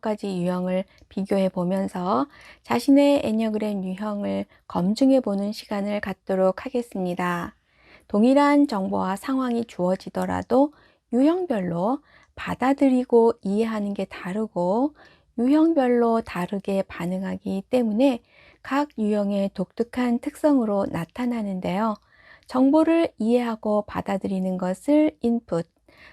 5가지 유형을 비교해 보면서 자신의 애니어그램 유형을 검증해 보는 시간을 갖도록 하겠습니다. 동일한 정보와 상황이 주어지더라도 유형별로 받아들이고 이해하는 게 다르고 유형별로 다르게 반응하기 때문에 각 유형의 독특한 특성으로 나타나는데요. 정보를 이해하고 받아들이는 것을 인풋,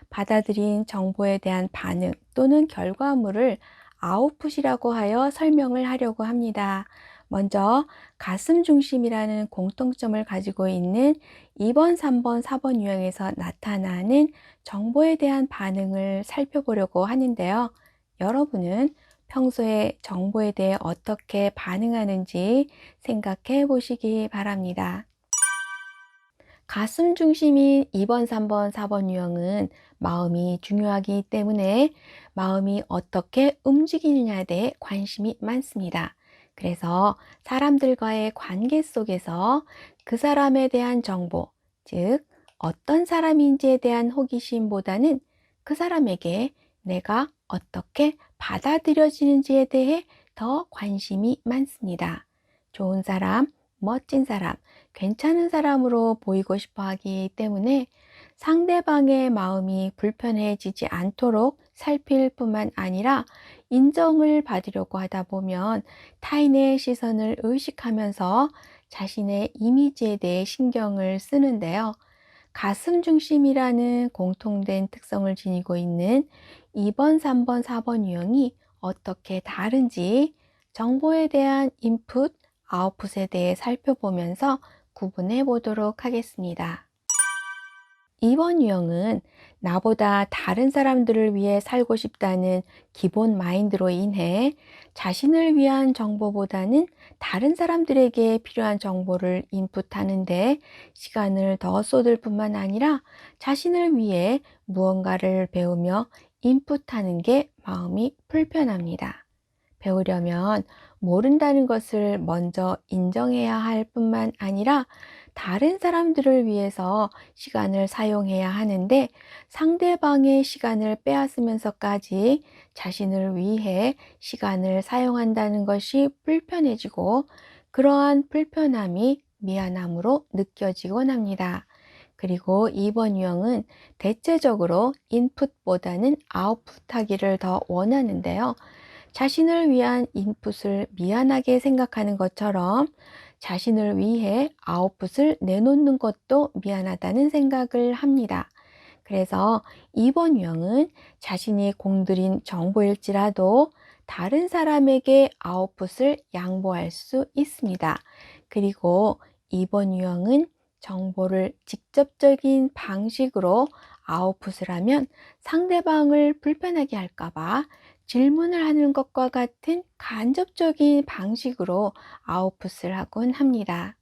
받아들인 정보에 대한 반응 또는 결과물을 아웃풋이라고 하여 설명을 하려고 합니다. 먼저 가슴 중심이라는 공통점을 가지고 있는 2번, 3번, 4번 유형에서 나타나는 정보에 대한 반응을 살펴보려고 하는데요. 여러분은 평소에 정보에 대해 어떻게 반응하는지 생각해 보시기 바랍니다. 가슴 중심인 2번, 3번, 4번 유형은 마음이 중요하기 때문에 마음이 어떻게 움직이느냐에 대해 관심이 많습니다. 그래서 사람들과의 관계 속에서 그 사람에 대한 정보, 즉 어떤 사람인지에 대한 호기심보다는 그 사람에게 내가 어떻게 받아들여지는지에 대해 더 관심이 많습니다. 좋은 사람, 멋진 사람, 괜찮은 사람으로 보이고 싶어 하기 때문에 상대방의 마음이 불편해지지 않도록 살필 뿐만 아니라 인정을 받으려고 하다 보면 타인의 시선을 의식하면서 자신의 이미지에 대해 신경을 쓰는데요. 가슴 중심이라는 공통된 특성을 지니고 있는 2번, 3번, 4번 유형이 어떻게 다른지 정보에 대한 인풋, 아웃풋에 대해 살펴보면서 구분해 보도록 하겠습니다. 2번 유형은 나보다 다른 사람들을 위해 살고 싶다는 기본 마인드로 인해 자신을 위한 정보보다는 다른 사람들에게 필요한 정보를 인풋하는데 시간을 더 쏟을 뿐만 아니라 자신을 위해 무언가를 배우며 인풋하는 게 마음이 불편합니다. 배우려면 모른다는 것을 먼저 인정해야 할 뿐만 아니라 다른 사람들을 위해서 시간을 사용해야 하는데 상대방의 시간을 빼앗으면서까지 자신을 위해 시간을 사용한다는 것이 불편해지고 그러한 불편함이 미안함으로 느껴지곤 합니다. 그리고 2번 유형은 대체적으로 인풋보다는 아웃풋하기를 더 원하는데요. 자신을 위한 인풋을 미안하게 생각하는 것처럼 자신을 위해 아웃풋을 내놓는 것도 미안하다는 생각을 합니다. 그래서 2번 유형은 자신이 공들인 정보일지라도 다른 사람에게 아웃풋을 양보할 수 있습니다. 그리고 2번 유형은 정보를 직접적인 방식으로 아웃풋을 하면 상대방을 불편하게 할까봐 질문을 하는 것과 같은 간접적인 방식으로 아웃풋을 하곤 합니다.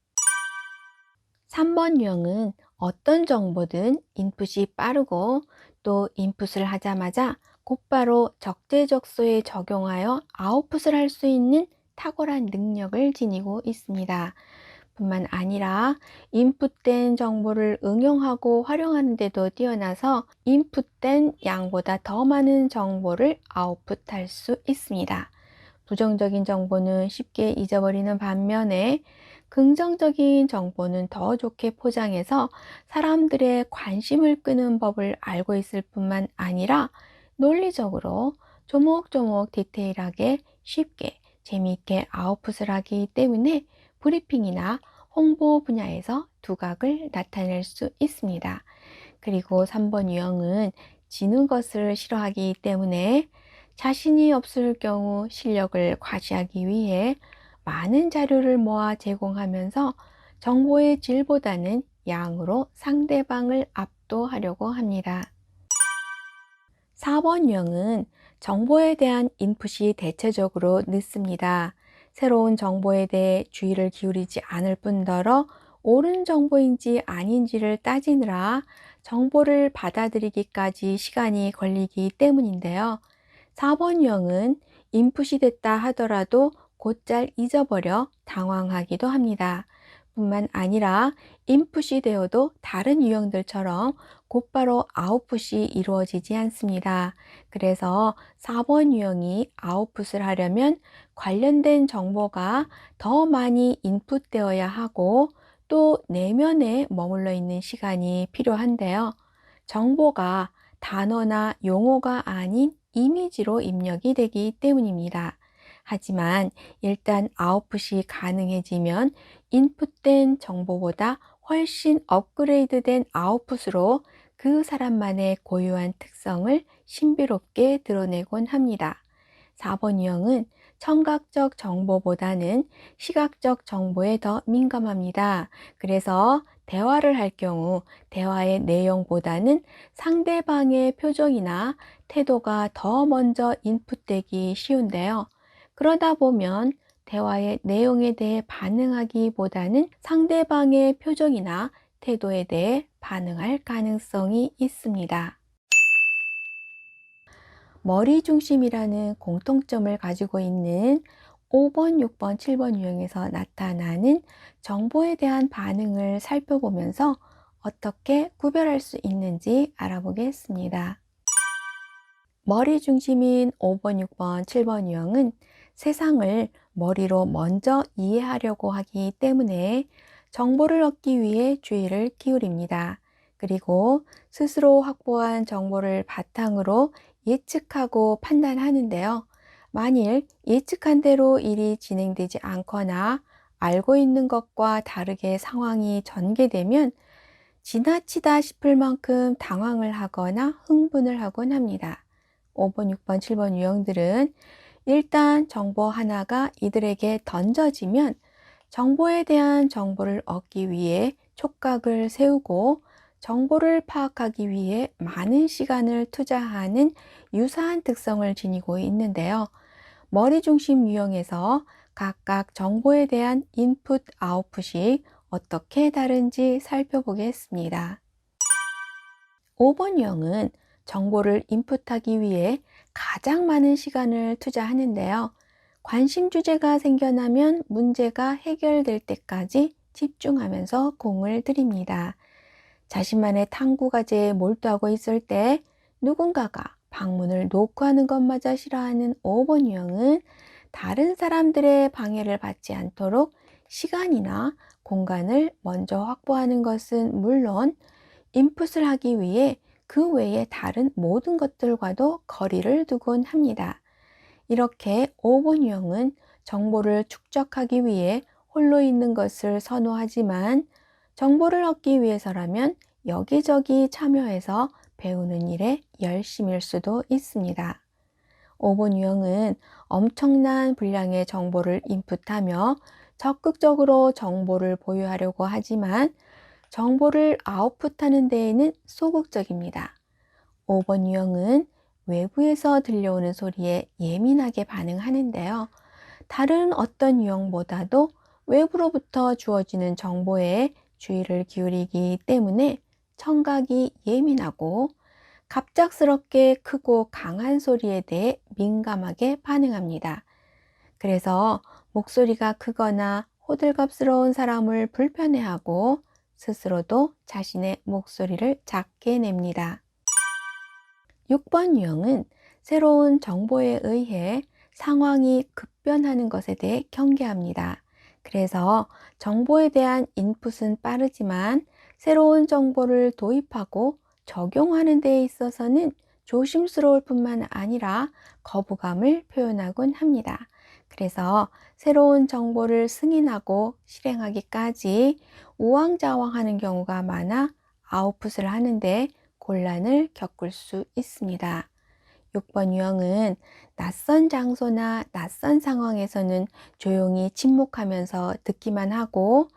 3번 유형은 어떤 정보든 인풋이 빠르고 또 인풋을 하자마자 곧바로 적재적소에 적용하여 아웃풋을 할 수 있는 탁월한 능력을 지니고 있습니다. 뿐만 아니라 인풋된 정보를 응용하고 활용하는 데도 뛰어나서 인풋된 양보다 더 많은 정보를 아웃풋할 수 있습니다. 부정적인 정보는 쉽게 잊어버리는 반면에 긍정적인 정보는 더 좋게 포장해서 사람들의 관심을 끄는 법을 알고 있을 뿐만 아니라 논리적으로 조목조목 디테일하게 쉽게 재미있게 아웃풋을 하기 때문에 브리핑이나 홍보 분야에서 두각을 나타낼 수 있습니다. 그리고 3번 유형은 지는 것을 싫어하기 때문에 자신이 없을 경우 실력을 과시하기 위해 많은 자료를 모아 제공하면서 정보의 질보다는 양으로 상대방을 압도하려고 합니다. 4번 유형은 정보에 대한 인풋이 대체적으로 늦습니다. 새로운 정보에 대해 주의를 기울이지 않을 뿐더러 옳은 정보인지 아닌지를 따지느라 정보를 받아들이기까지 시간이 걸리기 때문인데요. 4번 유형은 인풋이 됐다 하더라도 곧잘 잊어버려 당황하기도 합니다. 뿐만 아니라 인풋이 되어도 다른 유형들처럼 곧바로 아웃풋이 이루어지지 않습니다. 그래서 4번 유형이 아웃풋을 하려면 관련된 정보가 더 많이 인풋되어야 하고 또 내면에 머물러 있는 시간이 필요한데요. 정보가 단어나 용어가 아닌 이미지로 입력이 되기 때문입니다. 하지만 일단 아웃풋이 가능해지면 인풋된 정보보다 훨씬 업그레이드된 아웃풋으로 그 사람만의 고유한 특성을 신비롭게 드러내곤 합니다. 4번 유형은 청각적 정보보다는 시각적 정보에 더 민감합니다. 그래서 대화를 할 경우 대화의 내용보다는 상대방의 표정이나 태도가 더 먼저 인풋되기 쉬운데요. 그러다 보면 대화의 내용에 대해 반응하기보다는 상대방의 표정이나 태도에 대해 반응할 가능성이 있습니다. 머리 중심이라는 공통점을 가지고 있는 5번, 6번, 7번 유형에서 나타나는 정보에 대한 반응을 살펴보면서 어떻게 구별할 수 있는지 알아보겠습니다. 머리 중심인 5번, 6번, 7번 유형은 세상을 머리로 먼저 이해하려고 하기 때문에 정보를 얻기 위해 주의를 기울입니다. 그리고 스스로 확보한 정보를 바탕으로 예측하고 판단하는데요. 만일 예측한 대로 일이 진행되지 않거나 알고 있는 것과 다르게 상황이 전개되면 지나치다 싶을 만큼 당황을 하거나 흥분을 하곤 합니다. 5번, 6번, 7번 유형들은 일단 정보 하나가 이들에게 던져지면 정보에 대한 정보를 얻기 위해 촉각을 세우고 정보를 파악하기 위해 많은 시간을 투자하는 유사한 특성을 지니고 있는데요. 머리 중심 유형에서 각각 정보에 대한 인풋, 아웃풋이 어떻게 다른지 살펴보겠습니다. 5번 유형은 정보를 인풋하기 위해 가장 많은 시간을 투자하는데요. 관심 주제가 생겨나면 문제가 해결될 때까지 집중하면서 공을 들입니다. 자신만의 탐구 과제에 몰두하고 있을 때 누군가가 방문을 노크하는 것마저 싫어하는 5번 유형은 다른 사람들의 방해를 받지 않도록 시간이나 공간을 먼저 확보하는 것은 물론 인풋을 하기 위해 그 외의 다른 모든 것들과도 거리를 두곤 합니다. 이렇게 5번 유형은 정보를 축적하기 위해 홀로 있는 것을 선호하지만 정보를 얻기 위해서라면 여기저기 참여해서 배우는 일에 열심일 수도 있습니다. 5번 유형은 엄청난 분량의 정보를 인풋하며 적극적으로 정보를 보유하려고 하지만 정보를 아웃풋하는 데에는 소극적입니다. 5번 유형은 외부에서 들려오는 소리에 예민하게 반응하는데요. 다른 어떤 유형보다도 외부로부터 주어지는 정보에 주의를 기울이기 때문에 청각이 예민하고 갑작스럽게 크고 강한 소리에 대해 민감하게 반응합니다. 그래서 목소리가 크거나 호들갑스러운 사람을 불편해하고 스스로도 자신의 목소리를 작게 냅니다. 6번 유형은 새로운 정보에 의해 상황이 급변하는 것에 대해 경계합니다. 그래서 정보에 대한 인풋은 빠르지만 새로운 정보를 도입하고 적용하는 데 있어서는 조심스러울 뿐만 아니라 거부감을 표현하곤 합니다. 그래서 새로운 정보를 승인하고 실행하기까지 우왕좌왕하는 경우가 많아 아웃풋을 하는데 곤란을 겪을 수 있습니다. 6번 유형은 낯선 장소나 낯선 상황에서는 조용히 침묵하면서 듣기만 하고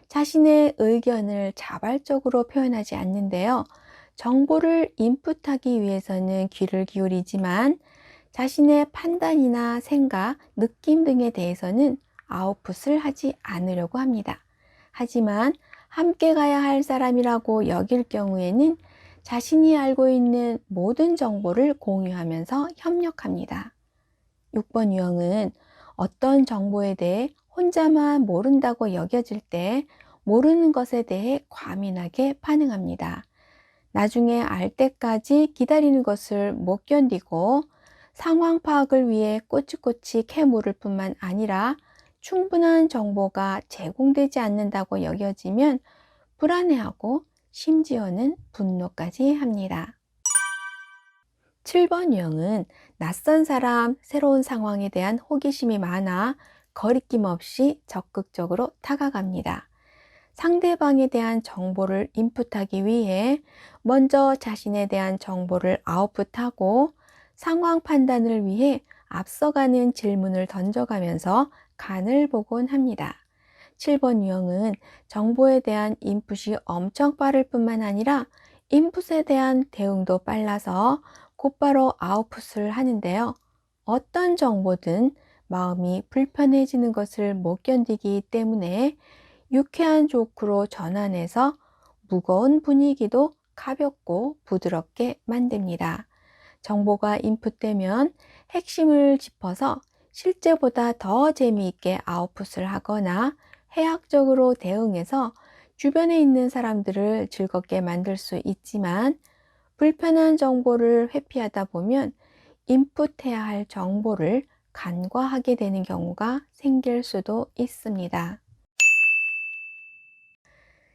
자신의 의견을 자발적으로 표현하지 않는데요. 정보를 인풋하기 위해서는 귀를 기울이지만 자신의 판단이나 생각, 느낌 등에 대해서는 아웃풋을 하지 않으려고 합니다. 하지만 함께 가야 할 사람이라고 여길 경우에는 자신이 알고 있는 모든 정보를 공유하면서 협력합니다. 6번 유형은 어떤 정보에 대해 혼자만 모른다고 여겨질 때 모르는 것에 대해 과민하게 반응합니다. 나중에 알 때까지 기다리는 것을 못 견디고 상황 파악을 위해 꼬치꼬치 캐물을 뿐만 아니라 충분한 정보가 제공되지 않는다고 여겨지면 불안해하고 심지어는 분노까지 합니다. 7번 유형은 낯선 사람, 새로운 상황에 대한 호기심이 많아 거리낌 없이 적극적으로 다가갑니다. 상대방에 대한 정보를 인풋하기 위해 먼저 자신에 대한 정보를 아웃풋하고 상황 판단을 위해 앞서가는 질문을 던져가면서 간을 보곤 합니다. 7번 유형은 정보에 대한 인풋이 엄청 빠를 뿐만 아니라 인풋에 대한 대응도 빨라서 곧바로 아웃풋을 하는데요. 어떤 정보든 마음이 불편해지는 것을 못 견디기 때문에 유쾌한 조크로 전환해서 무거운 분위기도 가볍고 부드럽게 만듭니다. 정보가 인풋되면 핵심을 짚어서 실제보다 더 재미있게 아웃풋을 하거나 해학적으로 대응해서 주변에 있는 사람들을 즐겁게 만들 수 있지만 불편한 정보를 회피하다 보면 인풋해야 할 정보를 간과하게 되는 경우가 생길 수도 있습니다.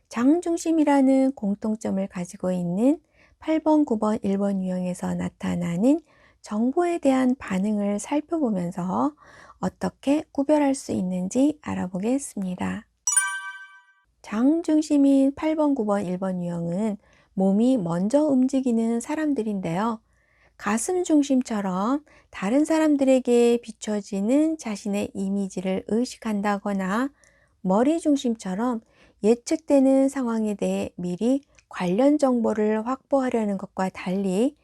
장중심이라는 공통점을 가지고 있는 8번, 9번, 1번 유형에서 나타나는 정보에 대한 반응을 살펴보면서 어떻게 구별할 수 있는지 알아보겠습니다. 장중심인 8번, 9번, 1번 유형은 몸이 먼저 움직이는 사람들인데요. 가슴 중심처럼 다른 사람들에게 비춰지는 자신의 이미지를 의식한다거나 머리 중심처럼 예측되는 상황에 대해 미리 관련 정보를 확보하려는 것과 달리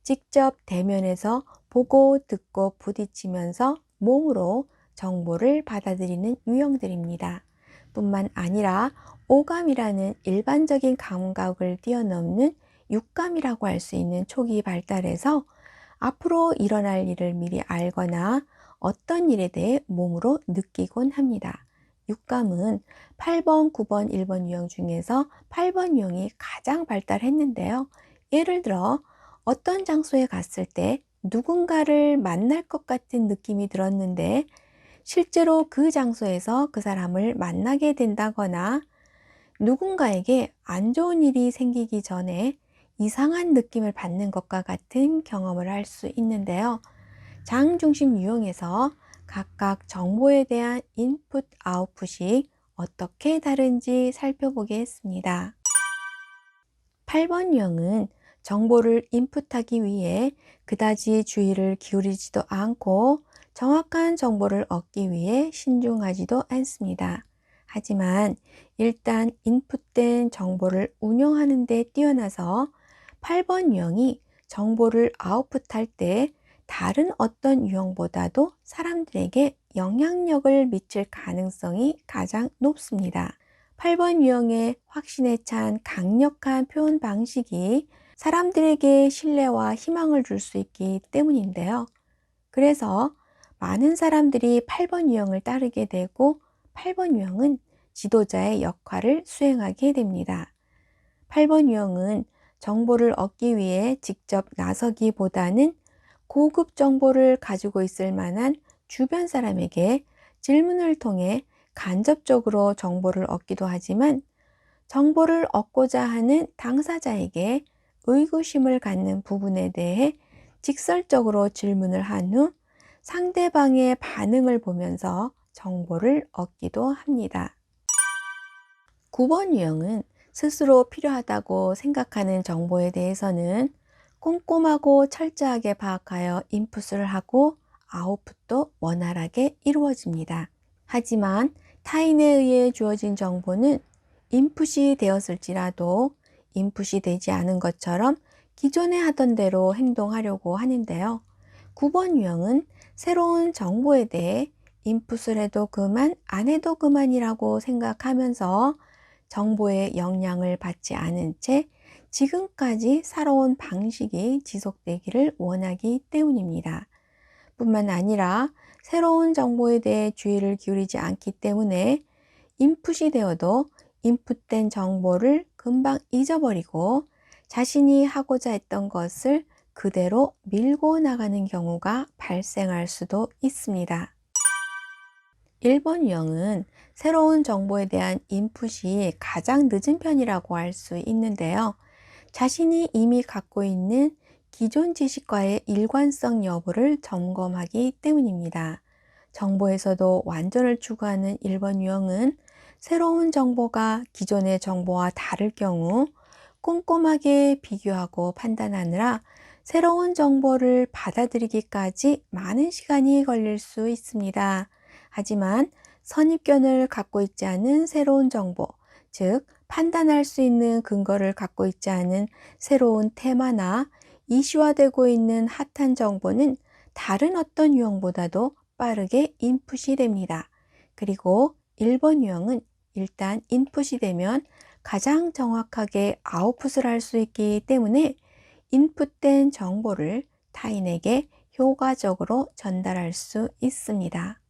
직접 대면에서 보고 듣고 부딪히면서 몸으로 정보를 받아들이는 유형들입니다. 뿐만 아니라 오감이라는 일반적인 감각을 뛰어넘는 육감이라고 할 수 있는 촉이 발달해서 앞으로 일어날 일을 미리 알거나 어떤 일에 대해 몸으로 느끼곤 합니다. 육감은 8번, 9번, 1번 유형 중에서 8번 유형이 가장 발달했는데요. 예를 들어 어떤 장소에 갔을 때 누군가를 만날 것 같은 느낌이 들었는데 실제로 그 장소에서 그 사람을 만나게 된다거나 누군가에게 안 좋은 일이 생기기 전에 이상한 느낌을 받는 것과 같은 경험을 할 수 있는데요. 장중심 유형에서 각각 정보에 대한 인풋, 아웃풋이 어떻게 다른지 살펴보겠습니다. 8번 유형은 정보를 인풋하기 위해 그다지 주의를 기울이지도 않고 정확한 정보를 얻기 위해 신중하지도 않습니다. 하지만 일단 인풋된 정보를 운용하는 데 뛰어나서 8번 유형이 정보를 아웃풋할 때 다른 어떤 유형보다도 사람들에게 영향력을 미칠 가능성이 가장 높습니다. 8번 유형의 확신에 찬 강력한 표현 방식이 사람들에게 신뢰와 희망을 줄 수 있기 때문인데요. 그래서 많은 사람들이 8번 유형을 따르게 되고 8번 유형은 지도자의 역할을 수행하게 됩니다. 8번 유형은 정보를 얻기 위해 직접 나서기보다는 고급 정보를 가지고 있을 만한 주변 사람에게 질문을 통해 간접적으로 정보를 얻기도 하지만 정보를 얻고자 하는 당사자에게 의구심을 갖는 부분에 대해 직설적으로 질문을 한 후 상대방의 반응을 보면서 정보를 얻기도 합니다. 9번 유형은 스스로 필요하다고 생각하는 정보에 대해서는 꼼꼼하고 철저하게 파악하여 인풋을 하고 아웃풋도 원활하게 이루어집니다. 하지만 타인에 의해 주어진 정보는 인풋이 되었을지라도 인풋이 되지 않은 것처럼 기존에 하던 대로 행동하려고 하는데요. 9번 유형은 새로운 정보에 대해 인풋을 해도 그만, 안 해도 그만이라고 생각하면서 정보의 영향을 받지 않은 채 지금까지 살아온 방식이 지속되기를 원하기 때문입니다. 뿐만 아니라 새로운 정보에 대해 주의를 기울이지 않기 때문에 인풋이 되어도 인풋된 정보를 금방 잊어버리고 자신이 하고자 했던 것을 그대로 밀고 나가는 경우가 발생할 수도 있습니다. 1번 유형은 새로운 정보에 대한 인풋이 가장 늦은 편이라고 할 수 있는데요. 자신이 이미 갖고 있는 기존 지식과의 일관성 여부를 점검하기 때문입니다. 정보에서도 완전을 추구하는 1번 유형은 새로운 정보가 기존의 정보와 다를 경우 꼼꼼하게 비교하고 판단하느라 새로운 정보를 받아들이기까지 많은 시간이 걸릴 수 있습니다. 하지만 선입견을 갖고 있지 않은 새로운 정보, 즉 판단할 수 있는 근거를 갖고 있지 않은 새로운 테마나 이슈화되고 있는 핫한 정보는 다른 어떤 유형보다도 빠르게 인풋이 됩니다. 그리고 1번 유형은 일단 인풋이 되면 가장 정확하게 아웃풋을 할 수 있기 때문에 인풋된 정보를 타인에게 효과적으로 전달할 수 있습니다.